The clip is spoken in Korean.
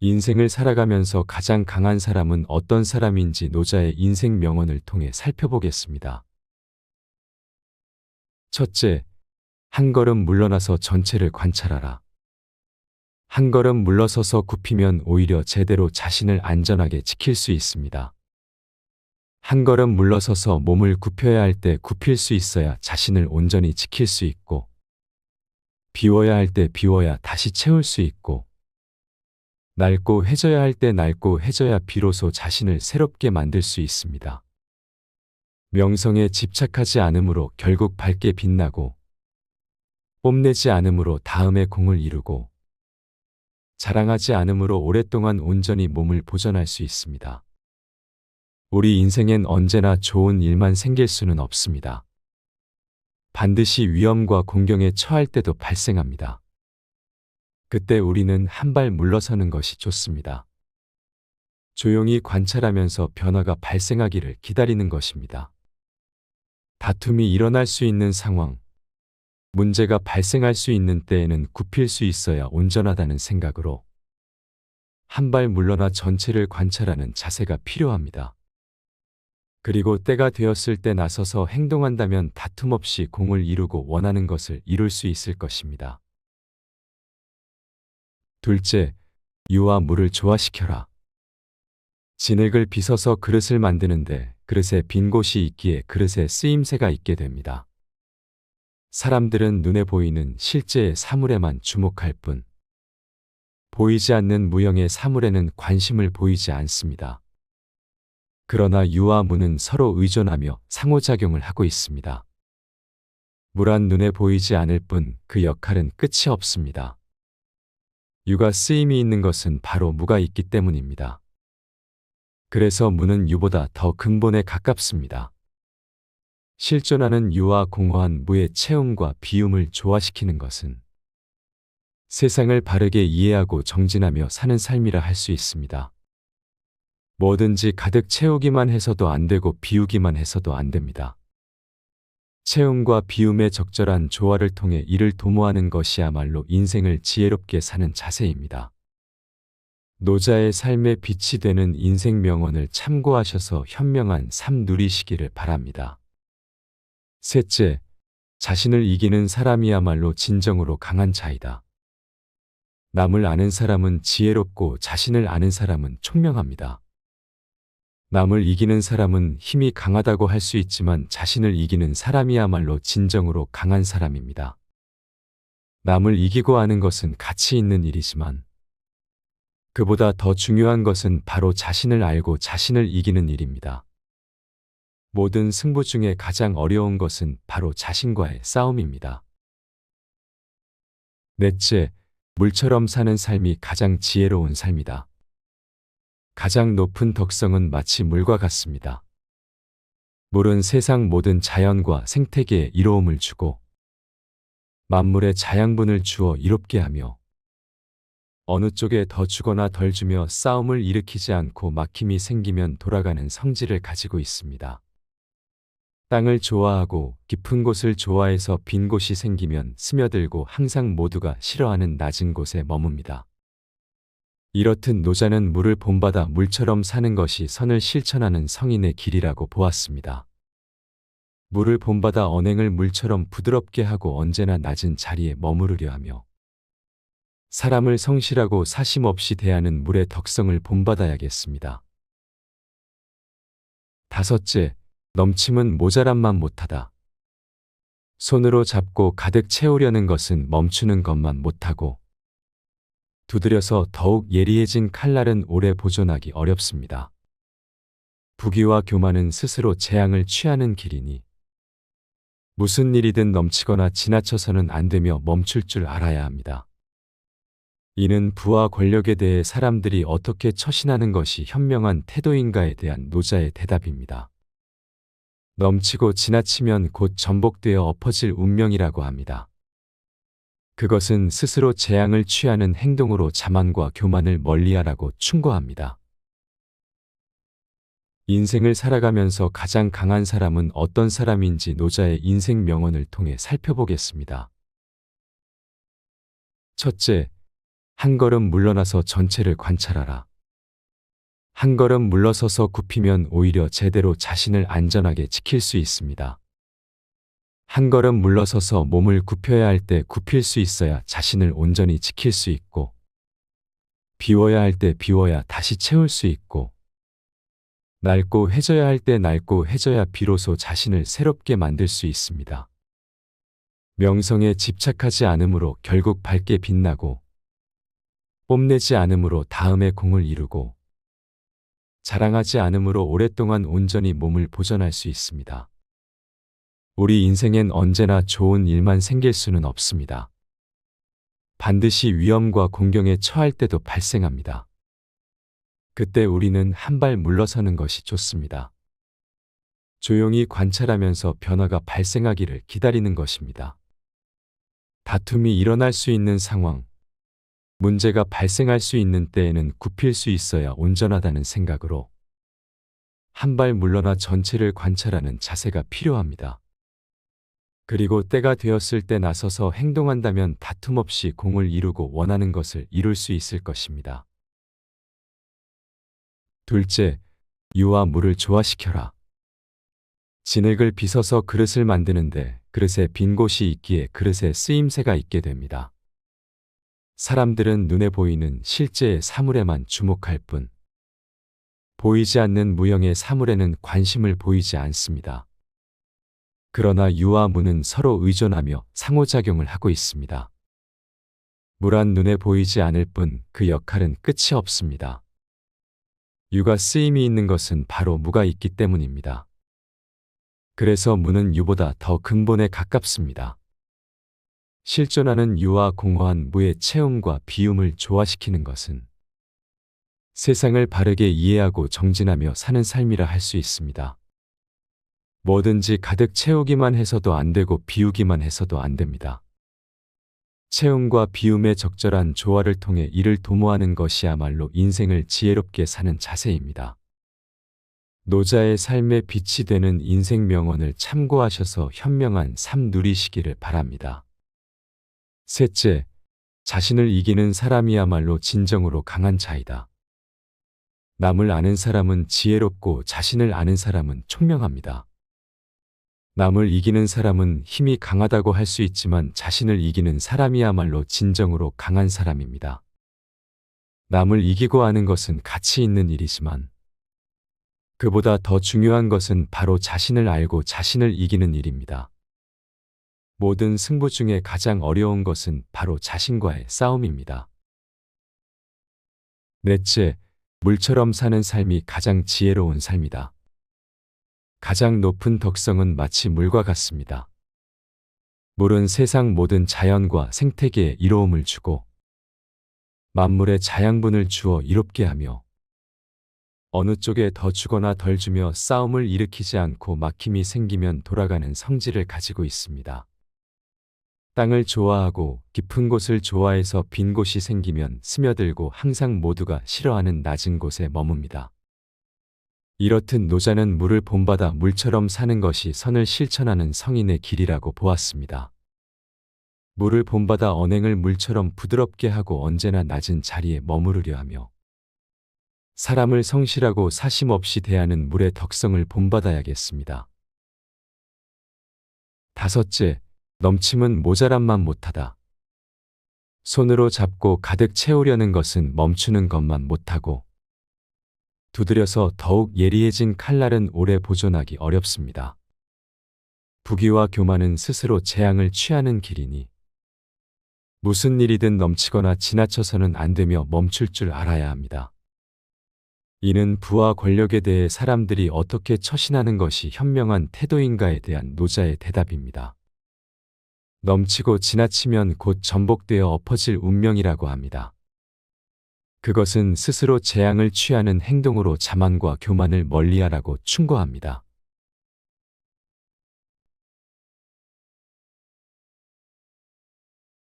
인생을 살아가면서 가장 강한 사람은 어떤 사람인지 노자의 인생 명언을 통해 살펴보겠습니다. 첫째, 한 걸음 물러나서 전체를 관찰하라. 한 걸음 물러서서 굽히면 오히려 제대로 자신을 안전하게 지킬 수 있습니다. 한 걸음 물러서서 몸을 굽혀야 할 때 굽힐 수 있어야 자신을 온전히 지킬 수 있고, 비워야 할 때 비워야 다시 채울 수 있고, 낡고 해져야 할 때 낡고 해져야 비로소 자신을 새롭게 만들 수 있습니다. 명성에 집착하지 않으므로 결국 밝게 빛나고, 뽐내지 않으므로 다음의 공을 이루고, 자랑하지 않으므로 오랫동안 온전히 몸을 보존할 수 있습니다. 우리 인생엔 언제나 좋은 일만 생길 수는 없습니다. 반드시 위험과 공경에 처할 때도 발생합니다. 그때 우리는 한 발 물러서는 것이 좋습니다. 조용히 관찰하면서 변화가 발생하기를 기다리는 것입니다. 다툼이 일어날 수 있는 상황, 문제가 발생할 수 있는 때에는 굽힐 수 있어야 온전하다는 생각으로 한 발 물러나 전체를 관찰하는 자세가 필요합니다. 그리고 때가 되었을 때 나서서 행동한다면 다툼 없이 공을 이루고 원하는 것을 이룰 수 있을 것입니다. 둘째, 유와 물을 조화시켜라. 진흙을 빚어서 그릇을 만드는데 그릇에 빈 곳이 있기에 그릇에 쓰임새가 있게 됩니다. 사람들은 눈에 보이는 실제의 사물에만 주목할 뿐, 보이지 않는 무형의 사물에는 관심을 보이지 않습니다. 그러나 유와 무는 서로 의존하며 상호작용을 하고 있습니다. 물한 눈에 보이지 않을 뿐 그 역할은 끝이 없습니다. 유가 쓰임이 있는 것은 바로 무가 있기 때문입니다. 그래서 무는 유보다 더 근본에 가깝습니다. 실존하는 유와 공허한 무의 채움과 비움을 조화시키는 것은 세상을 바르게 이해하고 정진하며 사는 삶이라 할 수 있습니다. 뭐든지 가득 채우기만 해서도 안 되고 비우기만 해서도 안 됩니다. 채움과 비움의 적절한 조화를 통해 이를 도모하는 것이야말로 인생을 지혜롭게 사는 자세입니다. 노자의 삶의 빛이 되는 인생 명언을 참고하셔서 현명한 삶 누리시기를 바랍니다. 셋째, 자신을 이기는 사람이야말로 진정으로 강한 자이다. 남을 아는 사람은 지혜롭고 자신을 아는 사람은 총명합니다. 남을 이기는 사람은 힘이 강하다고 할 수 있지만 자신을 이기는 사람이야말로 진정으로 강한 사람입니다. 남을 이기고 아는 것은 가치 있는 일이지만 그보다 더 중요한 것은 바로 자신을 알고 자신을 이기는 일입니다. 모든 승부 중에 가장 어려운 것은 바로 자신과의 싸움입니다. 넷째, 물처럼 사는 삶이 가장 지혜로운 삶이다. 가장 높은 덕성은 마치 물과 같습니다. 물은 세상 모든 자연과 생태계에 이로움을 주고 만물에 자양분을 주어 이롭게 하며 어느 쪽에 더 주거나 덜 주며 싸움을 일으키지 않고 막힘이 생기면 돌아가는 성질을 가지고 있습니다. 땅을 좋아하고 깊은 곳을 좋아해서 빈 곳이 생기면 스며들고 항상 모두가 싫어하는 낮은 곳에 머뭅니다. 이렇듯 노자는 물을 본받아 물처럼 사는 것이 선을 실천하는 성인의 길이라고 보았습니다. 물을 본받아 언행을 물처럼 부드럽게 하고 언제나 낮은 자리에 머무르려 하며 사람을 성실하고 사심 없이 대하는 물의 덕성을 본받아야겠습니다. 다섯째, 넘침은 모자람만 못하다. 손으로 잡고 가득 채우려는 것은 멈추는 것만 못하고 두드려서 더욱 예리해진 칼날은 오래 보존하기 어렵습니다. 부귀와 교만은 스스로 재앙을 취하는 길이니 무슨 일이든 넘치거나 지나쳐서는 안 되며 멈출 줄 알아야 합니다. 이는 부와 권력에 대해 사람들이 어떻게 처신하는 것이 현명한 태도인가에 대한 노자의 대답입니다. 넘치고 지나치면 곧 전복되어 엎어질 운명이라고 합니다. 그것은 스스로 재앙을 취하는 행동으로 자만과 교만을 멀리하라고 충고합니다. 인생을 살아가면서 가장 강한 사람은 어떤 사람인지 노자의 인생 명언을 통해 살펴보겠습니다. 첫째, 한 걸음 물러나서 전체를 관찰하라. 한 걸음 물러서서 굽히면 오히려 제대로 자신을 안전하게 지킬 수 있습니다. 한 걸음 물러서서 몸을 굽혀야 할 때 굽힐 수 있어야 자신을 온전히 지킬 수 있고, 비워야 할 때 비워야 다시 채울 수 있고, 낡고 해져야 할 때 낡고 해져야 비로소 자신을 새롭게 만들 수 있습니다. 명성에 집착하지 않으므로 결국 밝게 빛나고, 뽐내지 않으므로 다음의 공을 이루고, 자랑하지 않으므로 오랫동안 온전히 몸을 보존할 수 있습니다. 우리 인생엔 언제나 좋은 일만 생길 수는 없습니다. 반드시 위험과 공경에 처할 때도 발생합니다. 그때 우리는 한 발 물러서는 것이 좋습니다. 조용히 관찰하면서 변화가 발생하기를 기다리는 것입니다. 다툼이 일어날 수 있는 상황, 문제가 발생할 수 있는 때에는 굽힐 수 있어야 온전하다는 생각으로 한 발 물러나 전체를 관찰하는 자세가 필요합니다. 그리고 때가 되었을 때 나서서 행동한다면 다툼 없이 공을 이루고 원하는 것을 이룰 수 있을 것입니다. 둘째, 유와 물을 조화시켜라. 진흙을 빚어서 그릇을 만드는데 그릇에 빈 곳이 있기에 그릇에 쓰임새가 있게 됩니다. 사람들은 눈에 보이는 실제의 사물에만 주목할 뿐, 보이지 않는 무형의 사물에는 관심을 보이지 않습니다. 그러나 유와 무는 서로 의존하며 상호작용을 하고 있습니다. 물은 눈에 보이지 않을 뿐 그 역할은 끝이 없습니다. 유가 쓰임이 있는 것은 바로 무가 있기 때문입니다. 그래서 무는 유보다 더 근본에 가깝습니다. 실존하는 유와 공허한 무의 체험과 비움을 조화시키는 것은 세상을 바르게 이해하고 정진하며 사는 삶이라 할 수 있습니다. 뭐든지 가득 채우기만 해서도 안 되고 비우기만 해서도 안 됩니다. 채움과 비움의 적절한 조화를 통해 이를 도모하는 것이야말로 인생을 지혜롭게 사는 자세입니다. 노자의 삶의 빛이 되는 인생 명언을 참고하셔서 현명한 삶 누리시기를 바랍니다. 셋째, 자신을 이기는 사람이야말로 진정으로 강한 자이다. 남을 아는 사람은 지혜롭고 자신을 아는 사람은 총명합니다. 남을 이기는 사람은 힘이 강하다고 할 수 있지만 자신을 이기는 사람이야말로 진정으로 강한 사람입니다. 남을 이기고 아는 것은 가치 있는 일이지만 그보다 더 중요한 것은 바로 자신을 알고 자신을 이기는 일입니다. 모든 승부 중에 가장 어려운 것은 바로 자신과의 싸움입니다. 넷째, 물처럼 사는 삶이 가장 지혜로운 삶이다. 가장 높은 덕성은 마치 물과 같습니다. 물은 세상 모든 자연과 생태계에 이로움을 주고 만물에 자양분을 주어 이롭게 하며 어느 쪽에 더 주거나 덜 주며 싸움을 일으키지 않고 막힘이 생기면 돌아가는 성질을 가지고 있습니다. 땅을 좋아하고 깊은 곳을 좋아해서 빈 곳이 생기면 스며들고 항상 모두가 싫어하는 낮은 곳에 머뭅니다. 이렇듯 노자는 물을 본받아 물처럼 사는 것이 선을 실천하는 성인의 길이라고 보았습니다. 물을 본받아 언행을 물처럼 부드럽게 하고 언제나 낮은 자리에 머무르려 하며 사람을 성실하고 사심 없이 대하는 물의 덕성을 본받아야겠습니다. 다섯째, 넘침은 모자람만 못하다. 손으로 잡고 가득 채우려는 것은 멈추는 것만 못하고 두드려서 더욱 예리해진 칼날은 오래 보존하기 어렵습니다. 부귀와 교만은 스스로 재앙을 취하는 길이니 무슨 일이든 넘치거나 지나쳐서는 안 되며 멈출 줄 알아야 합니다. 이는 부와 권력에 대해 사람들이 어떻게 처신하는 것이 현명한 태도인가에 대한 노자의 대답입니다. 넘치고 지나치면 곧 전복되어 엎어질 운명이라고 합니다. 그것은 스스로 재앙을 취하는 행동으로 자만과 교만을 멀리하라고 충고합니다.